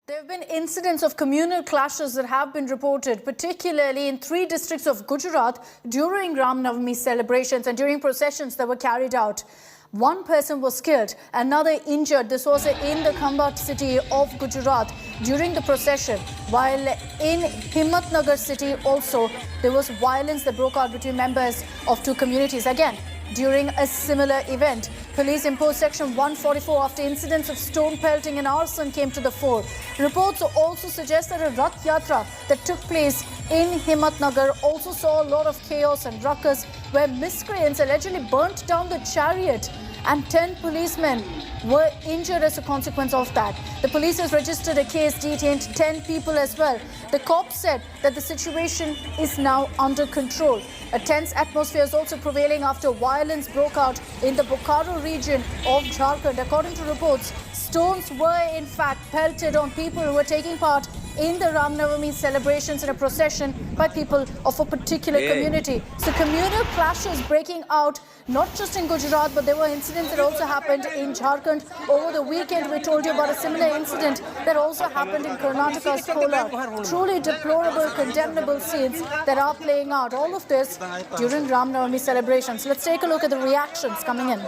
There have been incidents of communal clashes that have been reported, particularly in 3 districts of Gujarat during Ram Navami celebrations and during processions that were carried out. One person was killed, another injured. This was in the Khambhat city of Gujarat during the procession. While in Himmatnagar city also, there was violence that broke out between members of 2 communities. Again, during a similar event, police imposed Section 144 after incidents of stone-pelting and arson came to the fore. Reports also suggest that a Rath Yatra that took place in Himmatnagar also saw a lot of chaos and ruckus, where miscreants allegedly burnt down the chariot and 10 policemen were injured as a consequence of that. The police has registered a case, detained 10 people as well. The cops said that the situation is now under control. A tense atmosphere is also prevailing after violence broke out in the Bokaro region of Jharkhand. According to reports, stones were in fact pelted on people who were taking part in the Ram Navami celebrations in a procession by people of a particular community. So communal clashes breaking out not just in Gujarat, but there were incidents that also happened in Jharkhand. Over the weekend, we told you about a similar incident that also happened in Karnataka's Kolar. Truly deplorable, condemnable scenes that are playing out. All of this during Ram Navami celebrations. Let's take a look at the reactions coming in.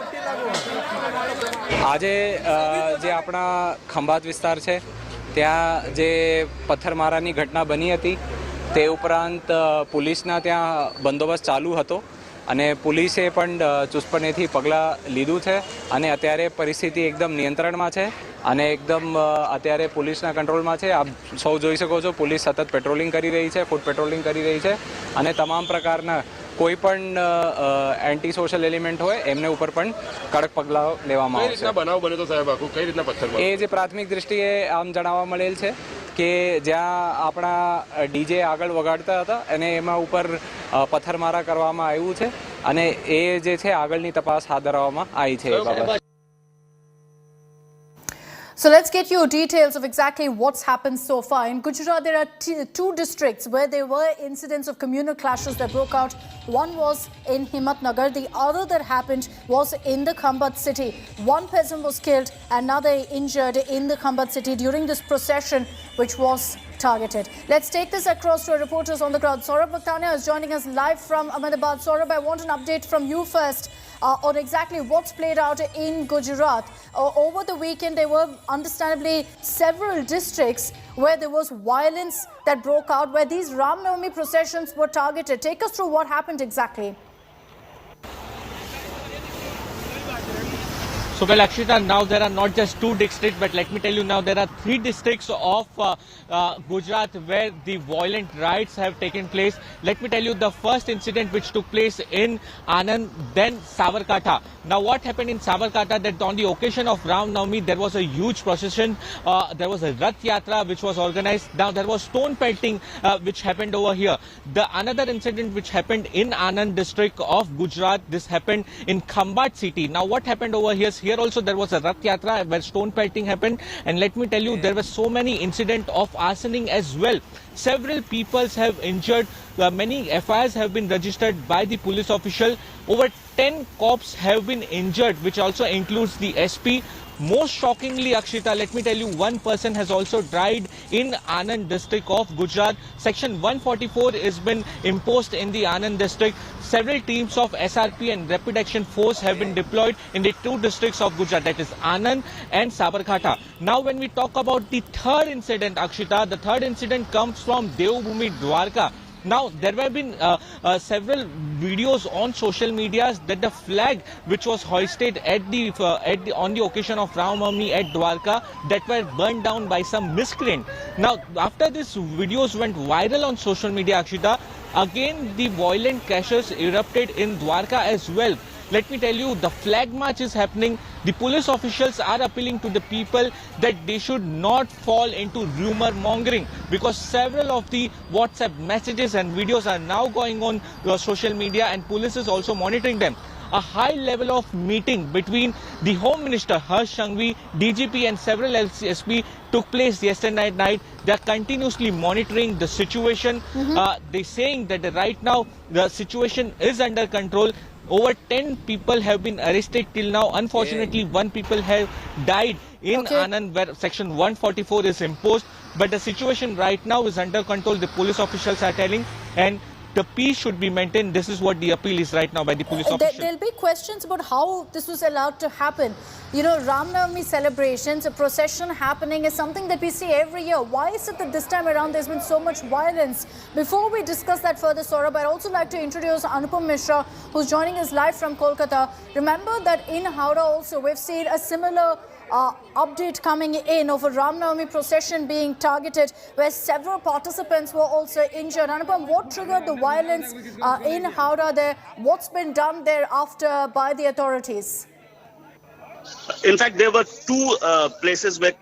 આજે જે આપણા ખંભાત વિસ્તાર છે ત્યાં જે પથ્થરમારાની ઘટના બની હતી તે ઉપરાંત પોલીસના ત્યાં બંદોબસ્ત ચાલુ હતો અને પોલીસે પણ ચુસ્તપણેથી પગલાં લીધું છે અને અત્યારે પરિસ્થિતિ એકદમ નિયંત્રણમાં છે અને એકદમ અત્યારે પોલીસના કંટ્રોલમાં છે. આપ સૌ જોઈ શકો છો, પોલીસ સતત પેટ્રોલિંગ કરી રહી છે, ફૂટ પેટ્રોલિંગ કરી રહી છે અને તમામ પ્રકારના કોઈ પણ એન્ટી સોશિયલ એલિમેન્ટ હોય એમને ઉપર પણ કડક પગલાં લેવામાં આવશે. બનાવ બને તો સાહેબ આખું કઈ રીતના પથ્થર એ જે પ્રાથમિક દૃષ્ટિએ આમ જણાવવા મળેલ છે કે જ્યાં આપણા ડીજે આગળ વગાડતા હતા અને એમાં ઉપર પથ્થરમારા કરવામાં આવ્યું છે અને એ જે છે આગળની તપાસ હાથ ધરવામાં આવી છે એ બાબત. So let's get you details of exactly what's happened so far. In Gujarat, there are 2 districts where there were incidents of communal clashes that broke out. One was in Himmatnagar. The other that happened was in the Khambhat city. One person was killed, another injured in the Khambhat city during this procession, which was targeted. Let's take this across to our reporters on the ground. Saurabh Bhaktania is joining us live from Ahmedabad. Saurabh, I want an update from you first on exactly what's played out in Gujarat. Over the weekend, there were understandably several districts where there was violence that broke out, where these Ram Navami processions were targeted. Take us through what happened exactly. So, well, Akshita, now there are not just 2 districts, but let me tell you now there are 3 districts of Gujarat where the violent riots have taken place. Let me tell you the first incident which took place in Anand, then Sabarkantha. Now, what happened in Sabarkantha, that on the occasion of Ram Navami, there was a huge procession. There was a Rath Yatra which was organized. Now, there was stone pelting which happened over here. The another incident which happened in Anand district of Gujarat, this happened in Khambhat city. Now, what happened over here? Here also there was a Rath Yatra where stone pelting happened, and let me tell you there were so many incidents of arsoning as well. Several people have injured, many FIRs have been registered by the police official. Over 10 cops have been injured, which also includes the SP. Most shockingly, Akshita, let me tell you, one person has also died in Anand district of Gujarat. Section 144 has been imposed in the Anand district. Several teams of SRP and Rapid Action Force have been deployed in the 2 districts of Gujarat, that is Anand and Sabarkantha. Now, when we talk about the third incident, Akshita, the third incident comes from Devbhoomi, Dwarka. Now, there have been several videos on social media that the flag which was hoisted on the occasion of Ram Navami at Dwarka, that were burned down by some miscreant. Now, after these videos went viral on social media, Akshita, again the violent clashes erupted in Dwarka as well. Let me tell you, the flag march is happening. The police officials are appealing to the people that they should not fall into rumor mongering, because several of the WhatsApp messages and videos are now going on social media, and police is also monitoring them. A high level of meeting between the Home Minister Harsh Sanghvi, DGP and several SP took place yesterday night. They are continuously monitoring the situation. They're saying that right now the situation is under control. Over 10 people have been arrested till now. Unfortunately, one people have died in Anand, where section 144 is imposed. But the situation right now is under control, the police officials are telling, and the peace should be maintained. This is what the appeal is right now by the police officials. There'll be questions about how this was allowed to happen. You know, Ram Navami celebrations, a procession happening is something that we see every year. Why is it that this time around there's been so much violence? Before we discuss that further, Saurabh, I'd also like to introduce Anupam Mishra, who's joining us live from Kolkata. Remember that in Howrah also, we've seen a similar update coming in of a Ram Navami procession being targeted, where several participants were also injured. Anupam, what triggered the violence in Howrah there? What's been done thereafter by the authorities? In fact, there were two places where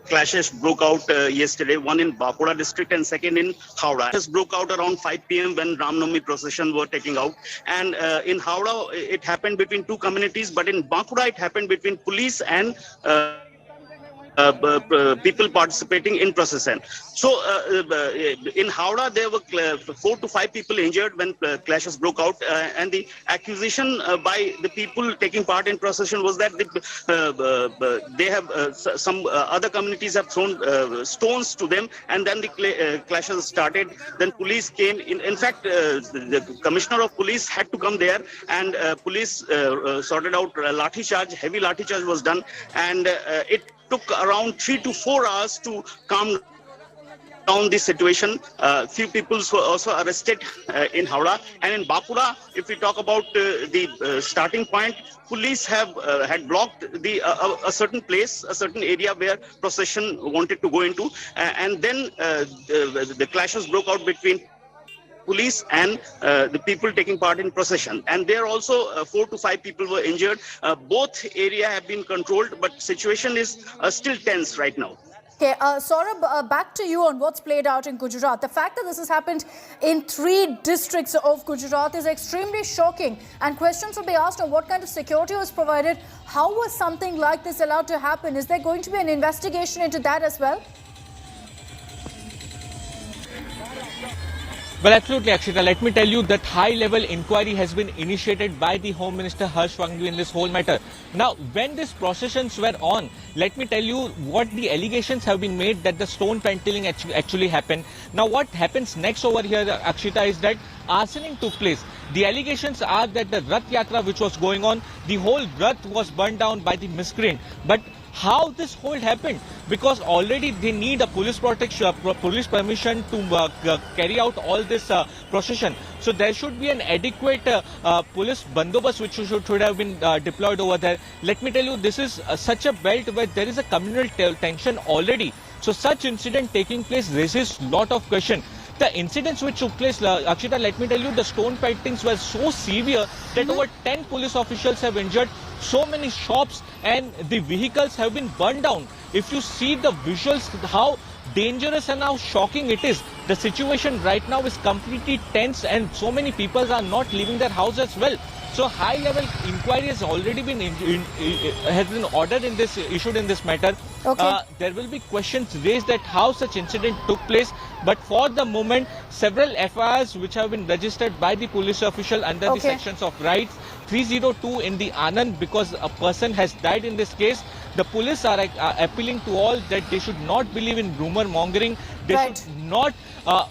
clashes broke out yesterday, one in Bankura district and second in Howrah. This broke out around 5 p.m. when Ram Navami procession were taking out. And in Howrah, it happened between two communities, but in Bankura, it happened between police and people participating in procession. So in Howrah, there were 4 to 5 people injured when clashes broke out, and the accusation by the people taking part in procession was that they have some other communities have thrown stones to them, and then the clashes started. Then police came in. In fact, the commissioner of police had to come there, and police sorted out lathi charge. Heavy lathi charge was done, and it took around 3 to 4 hours to calm down this situation. Few people were also arrested in Howrah. And in Bankura, if we talk about the starting point, police have had blocked a certain place, a certain area where procession wanted to go into. And then the clashes broke out between police and the people taking part in procession, and there also 4 to 5 people were injured. Both area have been controlled, but situation is still tense right now. Okay, Saurabh, back to you on what's played out in Gujarat. The fact that this has happened in 3 districts of Gujarat is extremely shocking, and questions will be asked on what kind of security was provided. How was something like this allowed to happen? Is there going to be an investigation into that as well? Well, absolutely, Akshita. Let me tell you that high-level inquiry has been initiated by the Home Minister Harsh Wangvi in this whole matter. Now, when these processions were on, let me tell you what the allegations have been made that the stone-pelting actually happened. Now, what happens next over here, Akshita, is that arsoning took place. The allegations are that the Rath Yatra which was going on, the whole Rath was burned down by the miscreant. But how this whole happened? Because already they need a police protection, police permission to carry out all this procession. So there should be an adequate police bandobast which should have been deployed over there. Let me tell you, this is such a belt where there is a communal tension already. So such incident taking place raises lot of question. The incidents which took place, Akshita, let me tell you, the stone peltings were so severe that over 10 police officials have injured, so many shops and the vehicles have been burned down. If you see the visuals, how dangerous and how shocking it is. The situation right now is completely tense and so many people are not leaving their house as well. So high-level inquiry has already been ordered in this, issued in this matter. Okay. There will be questions raised that how such incident took place. But for the moment, several FIRs which have been registered by the police official under the sections of rights 302 in the Anand, because a person has died in this case. The police are appealing to all that they should not believe in rumor mongering. They should not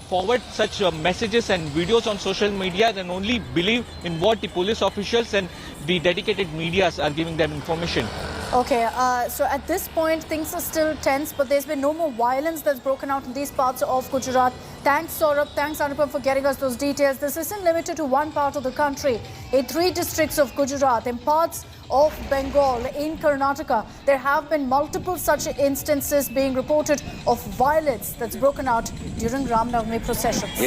forward such messages and videos on social media, and only believe in what the police officials and the dedicated medias are giving them information. Okay, so at this point, things are still tense, but there's been no more violence that's broken out in these parts of Gujarat. Thanks, Saurabh. Thanks, Anupam, for getting us those details. This isn't limited to one part of the country. In 3 districts of Gujarat, in parts of Bengal, in Karnataka, there have been multiple such instances being reported of violence that's broken out during Ram Navami processions.